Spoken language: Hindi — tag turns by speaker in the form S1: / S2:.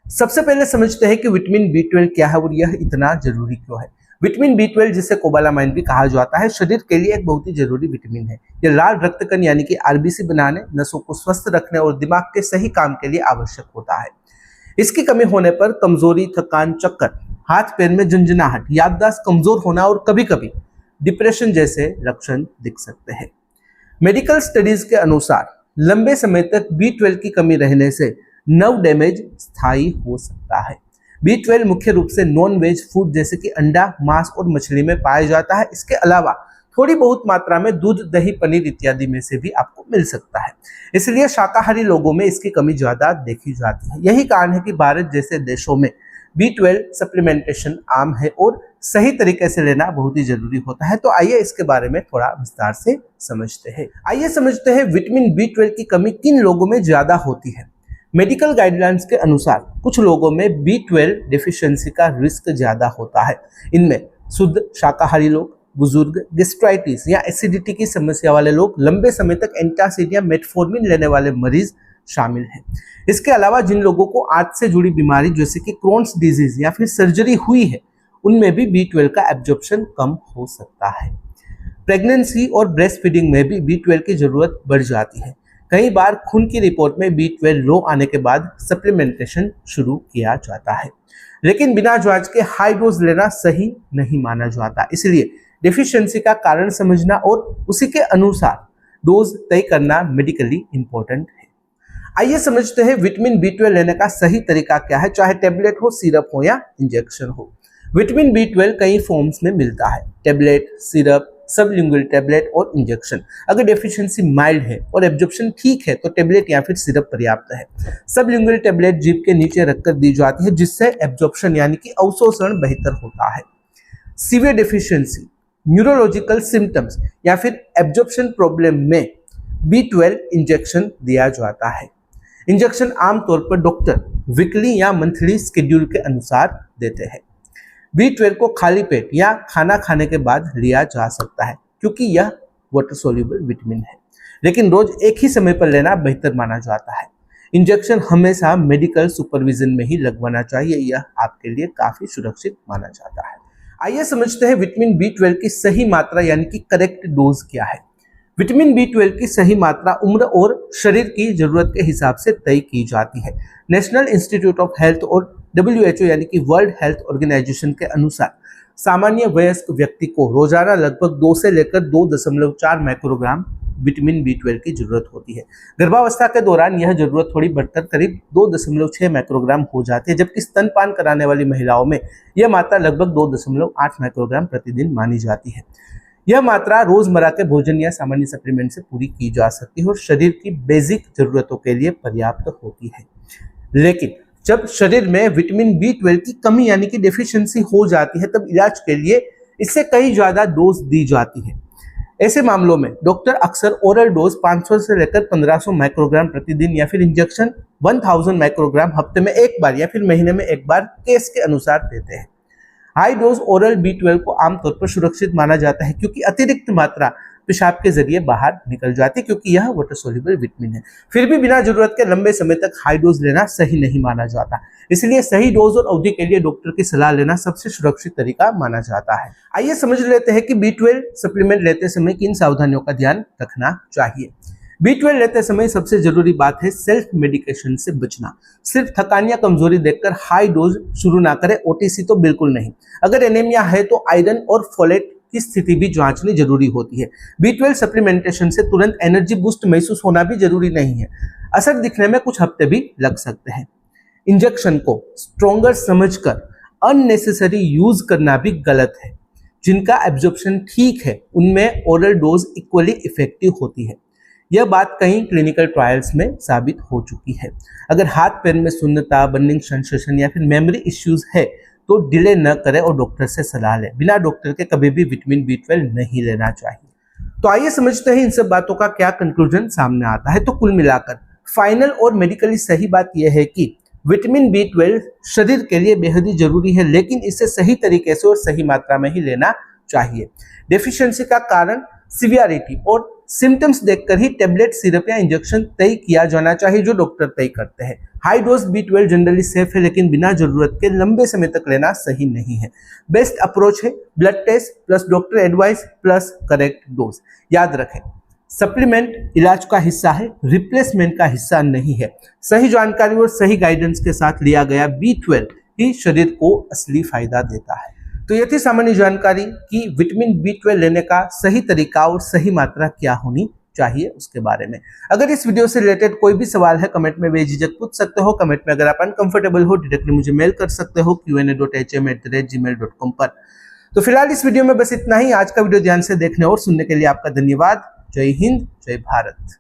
S1: सबसे पहले समझते हैं कि विटामिन बी 12 क्या है और यह इतना जरूरी क्यों है। विटामिन बी 12 जिसे कोबालामाइन भी कहा जाता है, शरीर के लिए एक बहुत ही जरूरी विटामिन है। यह लाल रक्त कण यानी कि आरबीसी बनाने, नसों को स्वस्थ रखने और दिमाग के सही काम के लिए आवश्यक होता है। इसकी कमी होने पर कमजोरी, थकान, चक्कर, हाथ पैर में झंझनाहट, याददाश्त कमजोर होना और कभी कभी डिप्रेशन जैसे लक्षण दिख सकते हैं। मेडिकल स्टडीज के अनुसार लंबे समय तक बी 12 की कमी रहने से नर्व डैमेज स्थायी हो सकता है। बी 12 मुख्य रूप से नॉन वेज फूड जैसे कि अंडा, मांस और मछली में पाया जाता है। इसके अलावा थोड़ी बहुत मात्रा में दूध, दही, पनीर इत्यादि में से भी आपको मिल सकता है। इसलिए शाकाहारी लोगों में इसकी कमी ज्यादा देखी जाती है। यही कारण है कि भारत जैसे देशों में बी 12 सप्लीमेंटेशन आम है और सही तरीके से लेना बहुत ही जरूरी होता है। तो आइए इसके बारे में थोड़ा विस्तार से समझते हैं। आइए समझते हैं विटामिन बी 12 की कमी किन लोगों में ज्यादा होती है। मेडिकल गाइडलाइंस के अनुसार कुछ लोगों में बी 12 डिफिशियंसी का रिस्क ज्यादा होता है। इनमें शुद्ध शाकाहारी लोग, बुजुर्ग, गैस्ट्राइटिस या एसिडिटी की समस्या वाले लोग, लंबे समय तक एंटासिड या मेटफॉर्मिन लेने वाले मरीज शामिल हैं। इसके अलावा जिन लोगों को आंत से जुड़ी बीमारी जैसे कि क्रोन्स डिजीज या फिर सर्जरी हुई है, उनमें भी बी 12 का एब्जॉर्प्शन कम हो सकता है। प्रेगनेंसी और ब्रेस्ट फीडिंग में भी बी 12 की जरूरत बढ़ जाती है। कई बार खून की रिपोर्ट में बी 12 लो आने के बाद सप्लीमेंटेशन शुरू किया जाता है, लेकिन बिना जांच के हाई डोज लेना सही नहीं माना जाता। इसलिए डेफिशिएंसी का कारण समझना और उसी के अनुसार डोज तय करना मेडिकली इंपॉर्टेंट है। आइए समझते हैं विटामिन बी 12 लेने का सही तरीका क्या है, चाहे टेबलेट हो, सिरप हो या इंजेक्शन हो। विटामिन बी 12 कई फॉर्म्स में मिलता है, टेबलेट, सिरप, सबलिंगुअल टैबलेट और इंजेक्शन। अगर डेफिशिएंसी माइल्ड है और एब्जॉर्प्शन ठीक है तो टेबलेट या फिर सिरप पर्याप्त है। सबलिंगुअल टैबलेट जीभ के नीचे रखकर दी जाती है, जिससे एब्जॉर्प्शन यानी कि अवशोषण बेहतर होता है। सीवियर डेफिशिएंसी, न्यूरोलॉजिकल सिम्टम्स या फिर एब्जॉर्प्शन प्रॉब्लम में बी 12 इंजेक्शन दिया जाता है। इंजेक्शन आमतौर पर डॉक्टर वीकली या मंथली शेड्यूल के अनुसार देते हैं। बी 12 को खाली पेट या खाना खाने के बाद लिया जा सकता है, क्योंकि यह वाटर सोल्यूबल विटामिन है, लेकिन रोज एक ही समय पर लेना बेहतर माना जाता है। इंजेक्शन हमेशा मेडिकल सुपरविजन में ही लगवाना चाहिए, यह आपके लिए काफी सुरक्षित माना जाता है। आइए समझते हैं विटामिन बी 12 की सही मात्रा यानी कि करेक्ट डोज क्या है। विटामिन बी 12 की सही मात्रा उम्र और शरीर की जरूरत के हिसाब से तय की जाती है। नेशनल इंस्टीट्यूट ऑफ हेल्थ और WHO यानी कि वर्ल्ड हेल्थ ऑर्गेनाइजेशन के अनुसार सामान्य वयस्क व्यक्ति को रोजाना लगभग 2 से लेकर 2.4 माइक्रोग्राम विटामिन बी 12 की जरूरत होती है। गर्भावस्था के दौरान यह जरूरत थोड़ी बढ़कर करीब 2.6 माइक्रोग्राम हो जाती है, जबकि स्तनपान कराने वाली महिलाओं में यह मात्रा लगभग 2.8 माइक्रोग्राम प्रतिदिन मानी जाती है। यह मात्रा रोजमर्रा के भोजन या सामान्य सप्लीमेंट से पूरी की जा सकती है और शरीर की बेसिक जरूरतों के लिए पर्याप्त होती है। लेकिन जब शरीर में विटामिन बी 12 की कमी यानी कि डेफिशिएंसी हो जाती है, तब इलाज के लिए इससे कई ज्यादा डोज दी जाती है। ऐसे मामलों में डॉक्टर अक्सर ओरल डोज 500 से लेकर 1500 माइक्रोग्राम प्रतिदिन या फिर इंजेक्शन 1000 माइक्रोग्राम हफ्ते में एक बार या फिर महीने में एक बार केस के अनुसार देते हैं। हाई डोज ओरल बी 12 को आमतौर पर सुरक्षित माना जाता है, क्योंकि अतिरिक्त मात्रा पेशाब के जरिए बाहर निकल जाती है, क्योंकि यह वाटर सोल्यूबल विटामिन है। फिर भी बिना जरूरत के लंबे समय तक हाई डोज लेना सही नहीं माना जाता, इसलिए सही डोज और अवधि के लिए डॉक्टर की सलाह लेना सबसे सुरक्षित तरीका माना जाता है। आइए समझ लेते हैं कि बी 12 सप्लीमेंट लेते समय किन सावधानियों का ध्यान रखना चाहिए। बी 12 लेते समय सबसे जरूरी बात है सेल्फ मेडिकेशन से बचना। सिर्फ थकान या कमजोरी देखकर हाई डोज शुरू ना करें, ओटीसी तो बिल्कुल नहीं। अगर एनीमिया है तो आयरन और फोलेट की स्थिति भी जांचनी जरूरी होती है। बी 12 सप्लीमेंटेशन से तुरंत एनर्जी बूस्ट महसूस होना भी जरूरी नहीं है, असर दिखने में कुछ हफ्ते भी लग सकते हैं। इंजेक्शन को स्ट्रॉन्गर समझकर अननेसेसरी यूज करना भी गलत है। जिनका एब्जॉर्प्शन ठीक है उनमें ओरल डोज इक्वली इफेक्टिव होती है। यह बात कई क्लिनिकल ट्रायल्स में साबित हो चुकी है। अगर हाथ पैर में सुन्नता, बर्निंग सेंसेशन या फिर मेमोरी इश्यूज है तो डिले न करें और डॉक्टर से सलाह लें। बिना डॉक्टर के कभी भी विटामिन बी 12 नहीं लेना चाहिए। तो आइए समझते हैं इन सब बातों का क्या कंक्लूजन सामने आता है। तो कुल मिलाकर फाइनल और मेडिकली सही बात यह है कि विटामिन बी 12 शरीर के लिए बेहद ही जरूरी है, लेकिन इसे सही तरीके से और सही मात्रा में ही लेना चाहिए। डेफिशिएंसी का कारण, सीवियरिटी और सिम्टम्स देखकर ही टेबलेट, सिरप या इंजेक्शन तय किया जाना चाहिए, जो डॉक्टर तय करते हैं। High dose B12 generally safe है, लेकिन बिना जरूरत के लंबे समय तक लेना सही नहीं है। बेस्ट अप्रोच है blood test plus doctor advice plus correct dose. याद रखें, सप्लीमेंट इलाज का हिस्सा है, रिप्लेसमेंट का हिस्सा नहीं है। सही जानकारी और सही गाइडेंस के साथ लिया गया B12 ही शरीर को असली फायदा देता है। तो ये थी सामान्य जानकारी कि विटामिन B12 लेने का सही तरीका और सही मात्रा क्या होनी चाहिए उसके बारे में। अगर इस वीडियो से रिलेटेड कोई भी सवाल है कमेंट में बेझिझक पूछ सकते हो। कमेंट में अगर आप अनकंफर्टेबल हो डायरेक्टली मुझे मेल कर सकते हो qa.hm@gmail.com पर। तो फिलहाल इस वीडियो में बस इतना ही। आज का वीडियो ध्यान से देखने और सुनने के लिए आपका धन्यवाद। जय हिंद, जय भारत।